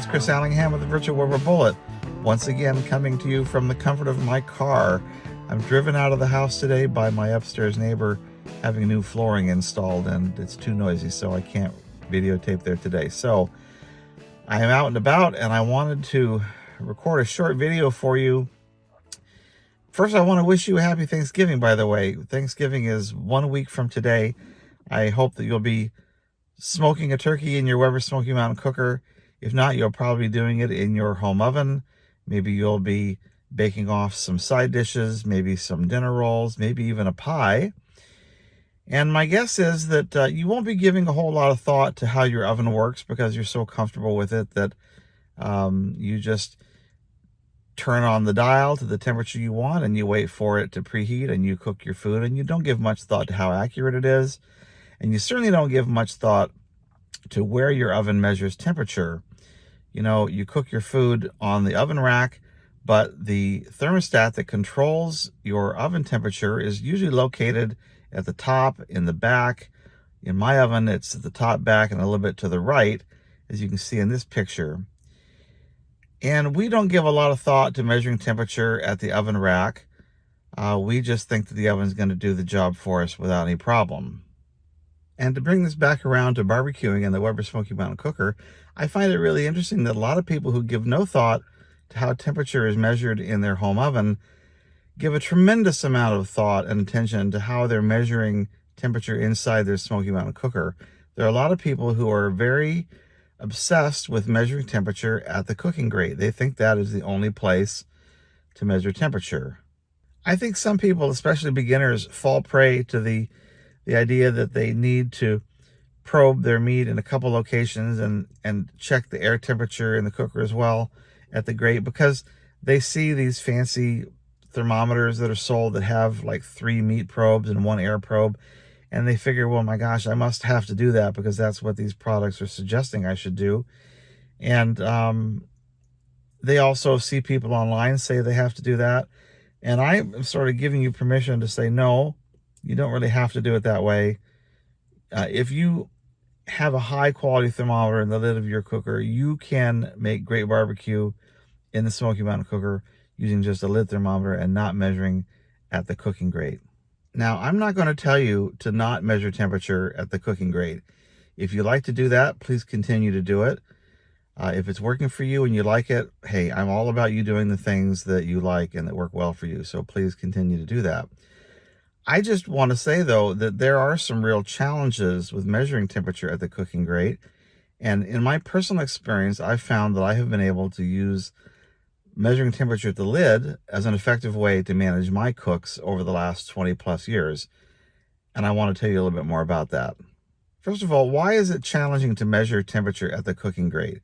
it's Chris Allingham with the Virtual Weber Bullet. Once again, coming to you from the comfort of my car. I'm driven out of the house today by my upstairs neighbor having new flooring installed, and it's too noisy, so I can't videotape there today. So I am out and about, and I wanted to record a short video for you. First, I want to wish you a happy Thanksgiving, by the way. Thanksgiving is 1 week from today. I hope that you'll be smoking a turkey in your Weber Smokey Mountain Cooker. If not, you'll probably be doing it in your home oven. Maybe you'll be baking off some side dishes, maybe some dinner rolls, maybe even a pie. And my guess is that you won't be giving a whole lot of thought to how your oven works because you're so comfortable with it that you just turn on the dial to the temperature you want and you wait for it to preheat and you cook your food, and you don't give much thought to how accurate it is. And you certainly don't give much thought to where your oven measures temperature. You know, you cook your food on the oven rack, but the thermostat that controls your oven temperature is usually located at the top, in the back. In my oven, it's at the top, back, and a little bit to the right, as you can see in this picture. And we don't give a lot of thought to measuring temperature at the oven rack. We just think that the oven's going to do the job for us without any problem. And to bring this back around to barbecuing and the Weber Smokey Mountain Cooker, I find it really interesting that a lot of people who give no thought to how temperature is measured in their home oven give a tremendous amount of thought and attention to how they're measuring temperature inside their Smoky Mountain Cooker. There are a lot of people who are very obsessed with measuring temperature at the cooking grate. They think that is the only place to measure temperature. I think some people, especially beginners, fall prey to the idea that they need to probe their meat in a couple locations and check the air temperature in the cooker as well at the grate, because they see these fancy thermometers that are sold that have like 3 meat probes and 1 air probe, and they figure, well, my gosh, I must have to do that because that's what these products are suggesting I should do. And they also see people online say they have to do that, and I'm sort of giving you permission to say, no, you don't really have to do it that way. If you have a high quality thermometer in the lid of your cooker, you can make great barbecue in the Smoky Mountain Cooker using just a lid thermometer and not measuring at the cooking grate. Now, I'm not going to tell you to not measure temperature at the cooking grate. If you like to do that, please continue to do it. If it's working for you and you like it, hey, I'm all about you doing the things that you like and that work well for you. So please continue to do that. I just want to say, though, that there are some real challenges with measuring temperature at the cooking grate. And in my personal experience, I've found that I have been able to use measuring temperature at the lid as an effective way to manage my cooks over the last 20 plus years. And I want to tell you a little bit more about that. First of all, why is it challenging to measure temperature at the cooking grate?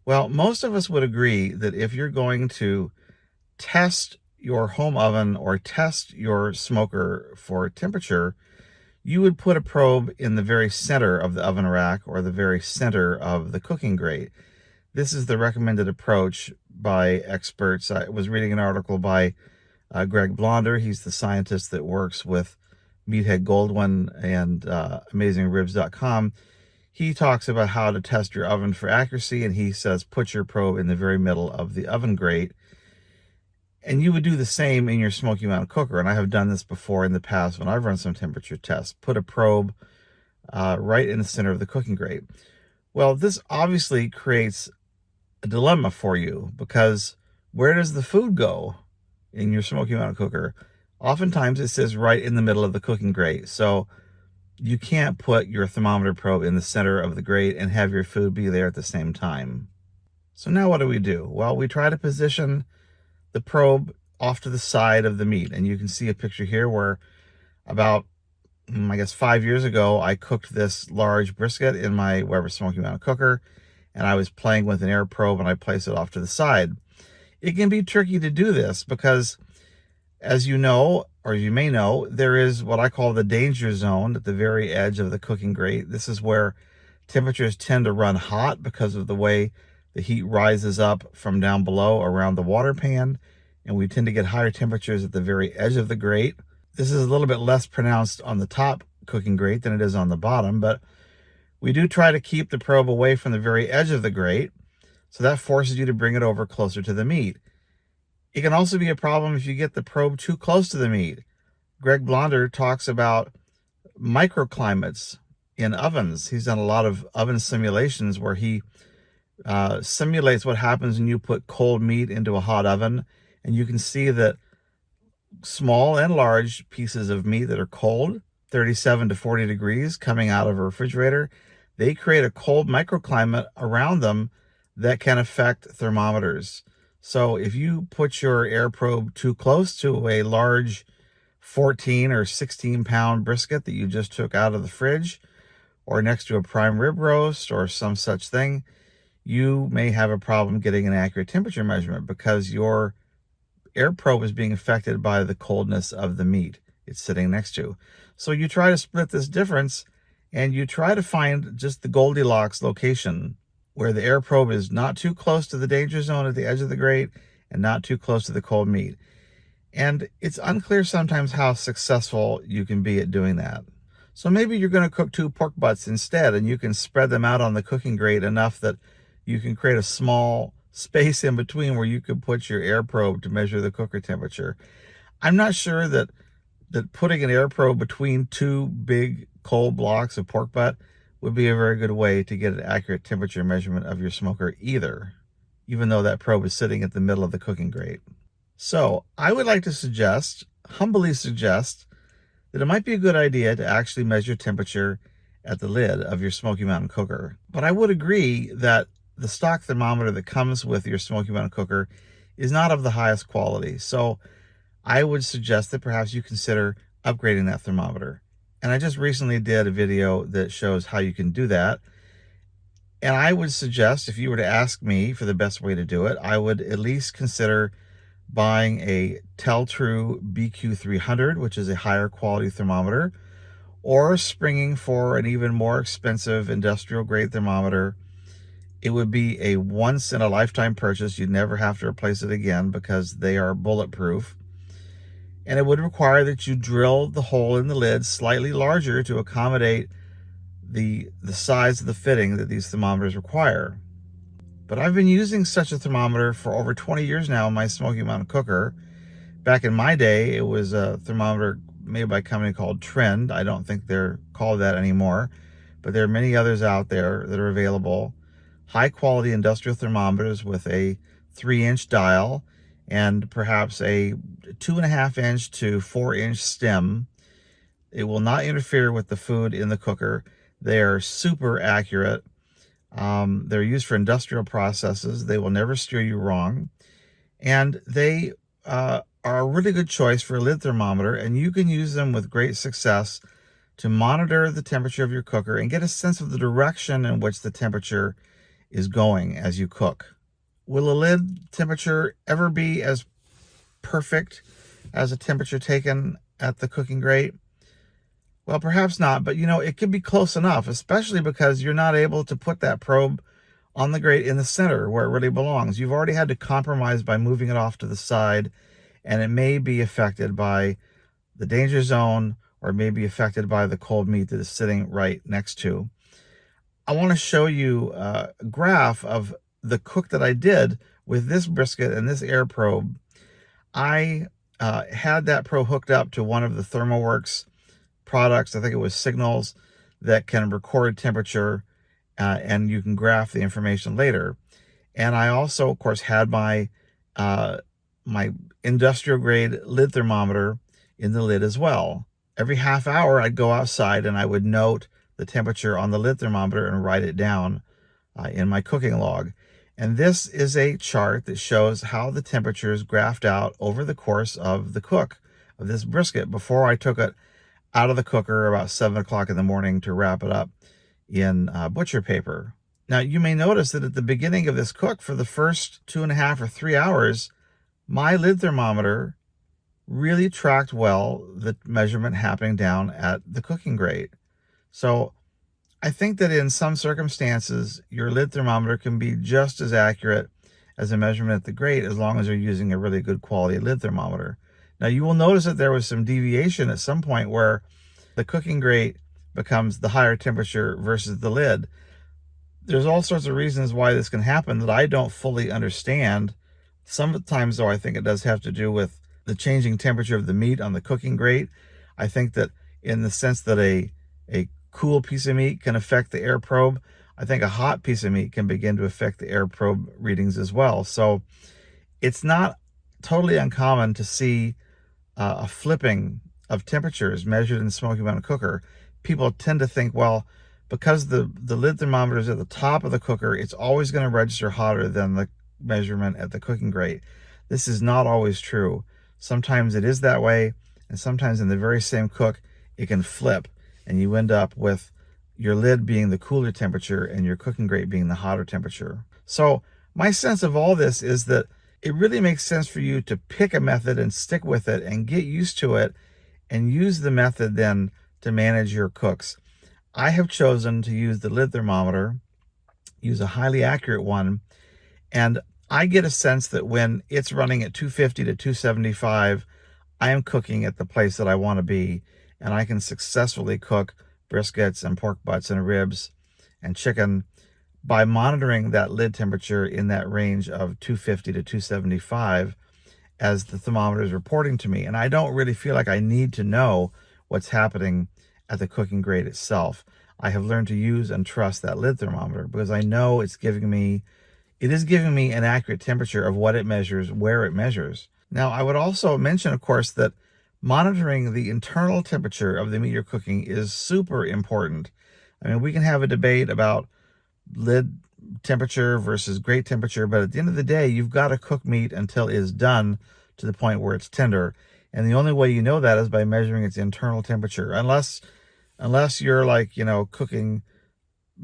Well, most of us would agree that if you're going to test your home oven or test your smoker for temperature, you would put a probe in the very center of the oven rack or the very center of the cooking grate. This is the recommended approach by experts. I was reading an article by Greg Blonder. He's the scientist that works with Meathead Goldwyn and AmazingRibs.com. He talks about how to test your oven for accuracy, and he says put your probe in the very middle of the oven grate. And you would do the same in your Smoky Mountain Cooker. And I have done this before in the past when I've run some temperature tests. Put a probe right in the center of the cooking grate. Well, this obviously creates a dilemma for you, because where does the food go in your Smoky Mountain Cooker? Oftentimes it says right in the middle of the cooking grate. So you can't put your thermometer probe in the center of the grate and have your food be there at the same time. So now what do? Well, we try to position the probe off to the side of the meat. And you can see a picture here where about, I guess 5 years ago, I cooked this large brisket in my Weber Smokey Mountain Cooker, and I was playing with an air probe and I placed it off to the side. It can be tricky to do this because, as you know, or you may know, there is what I call the danger zone at the very edge of the cooking grate. This is where temperatures tend to run hot because of the way the heat rises up from down below around the water pan, and we tend to get higher temperatures at the very edge of the grate. This is a little bit less pronounced on the top cooking grate than it is on the bottom, but we do try to keep the probe away from the very edge of the grate So that forces you to bring it over closer to the meat. It can also be a problem if you get the probe too close to the meat. Greg Blonder talks about microclimates in ovens. He's done a lot of oven simulations where he simulates what happens when you put cold meat into a hot oven, and you can see that small and large pieces of meat that are cold, 37 to 40 degrees, coming out of a refrigerator, they create a cold microclimate around them that can affect thermometers. So if you put your air probe too close to a large 14 or 16 pound brisket that you just took out of the fridge, or next to a prime rib roast or some such thing, you may have a problem getting an accurate temperature measurement because your air probe is being affected by the coldness of the meat it's sitting next to. So you try to split this difference and you try to find just the Goldilocks location where the air probe is not too close to the danger zone at the edge of the grate and not too close to the cold meat. And it's unclear sometimes how successful you can be at doing that. So maybe you're going to cook 2 pork butts instead, and you can spread them out on the cooking grate enough that you can create a small space in between where you could put your air probe to measure the cooker temperature. I'm not sure that putting an air probe between 2 big cold blocks of pork butt would be a very good way to get an accurate temperature measurement of your smoker either, even though that probe is sitting at the middle of the cooking grate. So I would like to humbly suggest, that it might be a good idea to actually measure temperature at the lid of your Smoky Mountain Cooker. But I would agree that the stock thermometer that comes with your Smoky Mountain Cooker is not of the highest quality. So I would suggest that perhaps you consider upgrading that thermometer. And I just recently did a video that shows how you can do that. And I would suggest, if you were to ask me for the best way to do it, I would at least consider buying a Tell-True BQ-300, which is a higher quality thermometer, or springing for an even more expensive industrial grade thermometer. It would be a once in a lifetime purchase. You'd never have to replace it again because they are bulletproof. And it would require that you drill the hole in the lid slightly larger to accommodate the size of the fitting that these thermometers require. But I've been using such a thermometer for over 20 years now in my Smoky Mountain Cooker. Back in my day, it was a thermometer made by a company called Trend. I don't think they're called that anymore, but there are many others out there that are available. High quality industrial thermometers with a 3-inch dial and perhaps a 2.5-inch to 4-inch stem. It will not interfere with the food in the cooker. They are super accurate. They're used for industrial processes. They will never steer you wrong. And they are a really good choice for a lid thermometer, and you can use them with great success to monitor the temperature of your cooker and get a sense of the direction in which the temperature is going as you cook. Will a lid temperature ever be as perfect as a temperature taken at the cooking grate? Well, perhaps not, but it could be close enough, especially because you're not able to put that probe on the grate in the center where it really belongs. You've already had to compromise by moving it off to the side, and it may be affected by the danger zone or may be affected by the cold meat that is sitting right next to. I want to show you a graph of the cook that I did with this brisket and this air probe. I had that probe hooked up to one of the ThermoWorks products. I think it was Signals, that can record temperature and you can graph the information later. And I also, of course, had my industrial grade lid thermometer in the lid as well. Every half hour I'd go outside and I would note the temperature on the lid thermometer and write it down in my cooking log. And this is a chart that shows how the temperatures graphed out over the course of the cook of this brisket before I took it out of the cooker about 7 o'clock in the morning to wrap it up in butcher paper. Now, you may notice that at the beginning of this cook, for the first 2.5 or 3 hours, my lid thermometer really tracked well the measurement happening down at the cooking grate. So I think that in some circumstances, your lid thermometer can be just as accurate as a measurement at the grate as long as you're using a really good quality lid thermometer. Now, you will notice that there was some deviation at some point where the cooking grate becomes the higher temperature versus the lid. There's all sorts of reasons why this can happen that I don't fully understand. Sometimes, though, I think it does have to do with the changing temperature of the meat on the cooking grate. I think that in the sense that a cool piece of meat can affect the air probe, I think a hot piece of meat can begin to affect the air probe readings as well. So it's not totally uncommon to see a flipping of temperatures measured in the Smoky Mountain Cooker. People tend to think, well, because the lid thermometer is at the top of the cooker, it's always going to register hotter than the measurement at the cooking grate. This is not always true. Sometimes it is that way, and sometimes in the very same cook, it can flip, and you end up with your lid being the cooler temperature and your cooking grate being the hotter temperature. So my sense of all this is that it really makes sense for you to pick a method and stick with it and get used to it and use the method then to manage your cooks. I have chosen to use the lid thermometer, use a highly accurate one, and I get a sense that when it's running at 250 to 275, I am cooking at the place that I want to be, and I can successfully cook briskets and pork butts and ribs and chicken by monitoring that lid temperature in that range of 250 to 275 as the thermometer is reporting to me. And I don't really feel like I need to know what's happening at the cooking grate itself. I have learned to use and trust that lid thermometer because I know it is giving me an accurate temperature of what it measures, where it measures. Now, I would also mention, of course, that monitoring the internal temperature of the meat you're cooking is super important. I mean, we can have a debate about lid temperature versus grate temperature, but at the end of the day, you've got to cook meat until it is done to the point where it's tender. And the only way you know that is by measuring its internal temperature. Unless you're like, cooking,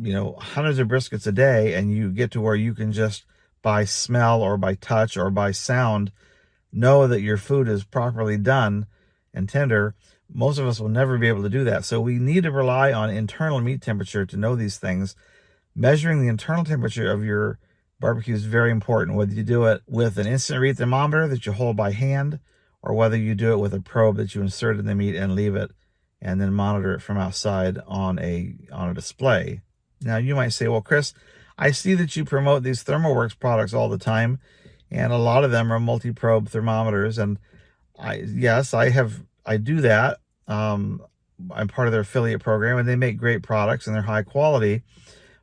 hundreds of briskets a day and you get to where you can just by smell or by touch or by sound know that your food is properly done and tender. Most of us will never be able to do that. So we need to rely on internal meat temperature to know these things. Measuring the internal temperature of your barbecue is very important, whether you do it with an instant read thermometer that you hold by hand or whether you do it with a probe that you insert in the meat and leave it and then monitor it from outside on a display. Now you might say, well, Chris, I see that you promote these ThermoWorks products all the time, and a lot of them are multi-probe thermometers, and I do that. I'm part of their affiliate program, and they make great products and they're high quality,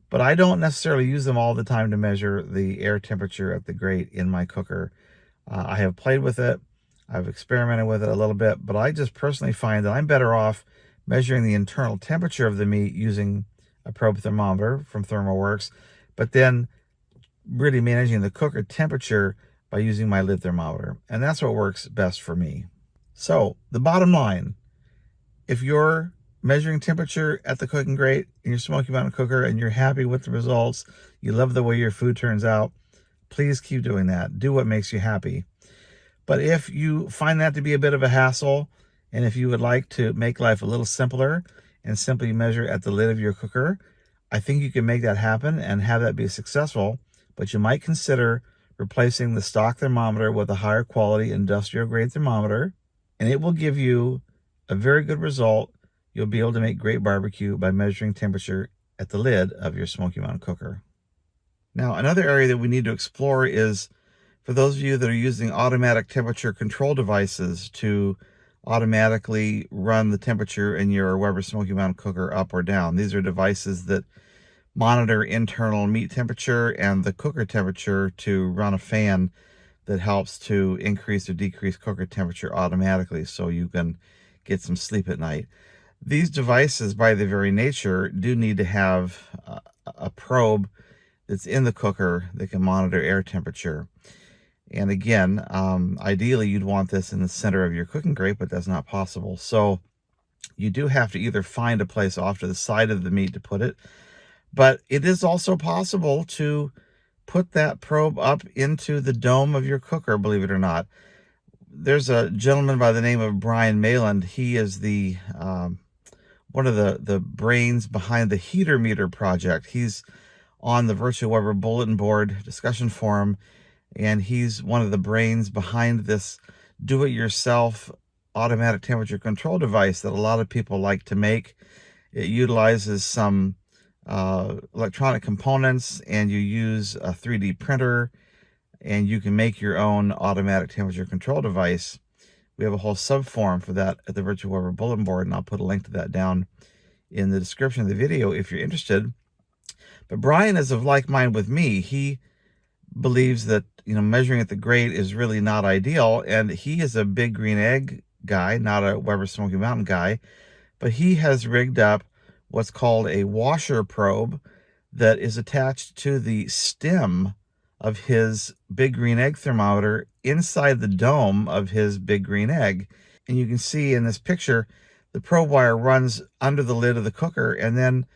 but I don't necessarily use them all the time to measure the air temperature at the grate in my cooker. I have played with it. I've experimented with it a little bit, but I just personally find that I'm better off measuring the internal temperature of the meat using a probe thermometer from ThermoWorks, but then really managing the cooker temperature by using my lid thermometer. And that's what works best for me. So the bottom line, if you're measuring temperature at the cooking grate in your Smoky Mountain Cooker and you're happy with the results, you love the way your food turns out, please keep doing that. Do what makes you happy. But if you find that to be a bit of a hassle, and if you would like to make life a little simpler and simply measure at the lid of your cooker, I think you can make that happen and have that be successful. But you might consider replacing the stock thermometer with a higher quality industrial grade thermometer, and it will give you a very good result. You'll be able to make great barbecue by measuring temperature at the lid of your Smoky Mountain Cooker. Now, another area that we need to explore is for those of you that are using automatic temperature control devices to automatically run the temperature in your Weber Smokey Mountain Cooker up or down. These are devices that monitor internal meat temperature and the cooker temperature to run a fan that helps to increase or decrease cooker temperature automatically so you can get some sleep at night. These devices, by their very nature, do need to have a probe that's in the cooker that can monitor air temperature. And again, ideally you'd want this in the center of your cooking grate, but that's not possible. So you do have to either find a place off to the side of the meat to put it, but it is also possible to put that probe up into the dome of your cooker, believe it or not. There's a gentleman by the name of Brian Mayland. He is the one of the brains behind the Heater Meter project. He's on the Virtual Weber Bulletin board discussion forum, and he's one of the brains behind this do-it-yourself automatic temperature control device that a lot of people like to make. It utilizes some electronic components and you use a 3D printer and you can make your own automatic temperature control device, we have a whole subforum for that at the Virtual Weber Bulletin Board, and I'll put a link to that down in the description of the video if you're interested. But Brian is of like mind with me. He believes that, measuring at the grate is really not ideal, and he is a Big Green Egg guy, not a Weber Smokey Mountain guy, but he has rigged up what's called a washer probe that is attached to the stem of his Big Green Egg thermometer inside the dome of his Big Green Egg. And you can see in this picture, the probe wire runs under the lid of the cooker, and then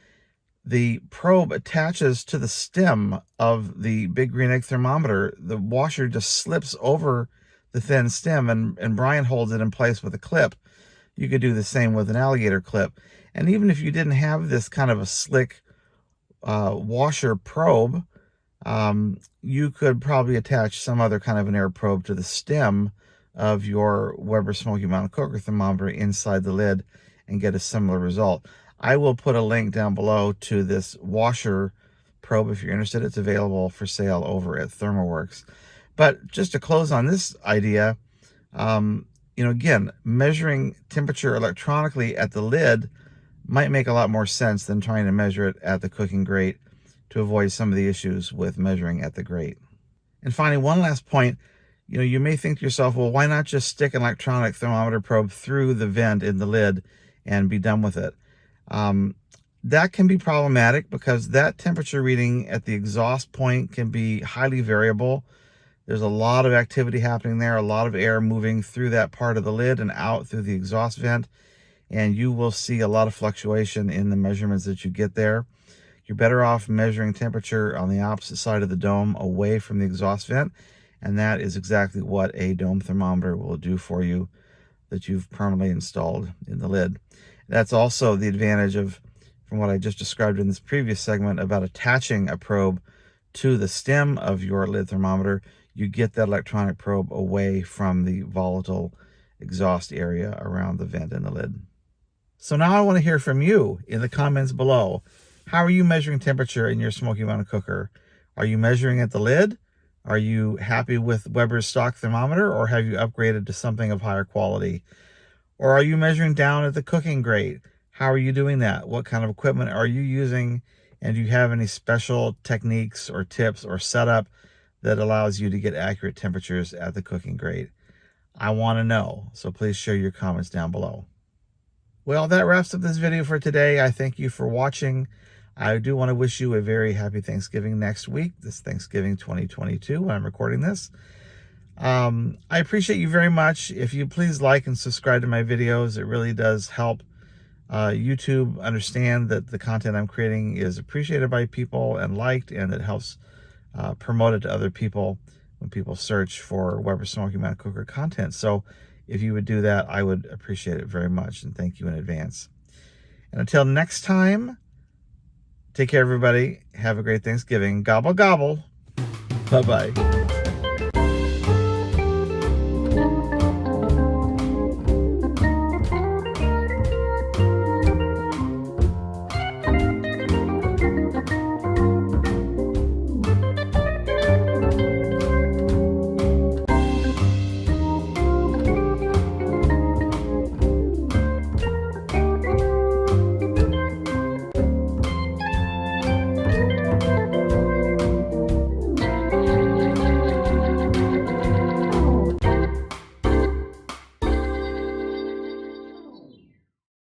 the probe attaches to the stem of the Big Green Egg thermometer. The washer just slips over the thin stem, and Brian holds it in place with a clip. You could do the same with an alligator clip. And even if you didn't have this kind of a slick washer probe, you could probably attach some other kind of an air probe to the stem of your Weber Smokey Mountain Cooker thermometer inside the lid and get a similar result. I will put a link down below to this washer probe if you're interested. It's available for sale over at ThermoWorks. But just to close on this idea, again, measuring temperature electronically at the lid might make a lot more sense than trying to measure it at the cooking grate to avoid some of the issues with measuring at the grate. And finally, one last point, you may think to yourself, well, why not just stick an electronic thermometer probe through the vent in the lid and be done with it? That can be problematic because that temperature reading at the exhaust point can be highly variable. There's a lot of activity happening there, a lot of air moving through that part of the lid and out through the exhaust vent, and you will see a lot of fluctuation in the measurements that you get there. You're better off measuring temperature on the opposite side of the dome away from the exhaust vent, and that is exactly what a dome thermometer will do for you that you've permanently installed in the lid. That's also the advantage of, from what I just described in this previous segment about attaching a probe to the stem of your lid thermometer. You get that electronic probe away from the volatile exhaust area around the vent in the lid. So now I want to hear from you in the comments below. How are you measuring temperature in your Smokey Mountain Cooker? Are you measuring at the lid? Are you happy with Weber's stock thermometer, or have you upgraded to something of higher quality? Or are you measuring down at the cooking grate? How are you doing that? What kind of equipment are you using? And do you have any special techniques or tips or setup that allows you to get accurate temperatures at the cooking grate? I want to know, so please share your comments down below. Well, that wraps up this video for today. I thank you for watching. I do want to wish you a very happy Thanksgiving next week, this Thanksgiving 2022 when I'm recording this. I appreciate you very much. If you please like and subscribe to my videos, it really does help YouTube understand that the content I'm creating is appreciated by people and liked, and it helps promote it to other people when people search for Weber Smokey Mountain Cooker content. So if you would do that, I would appreciate it very much, and thank you in advance. And until next time, take care, everybody. Have a great Thanksgiving. Gobble, gobble. Bye-bye.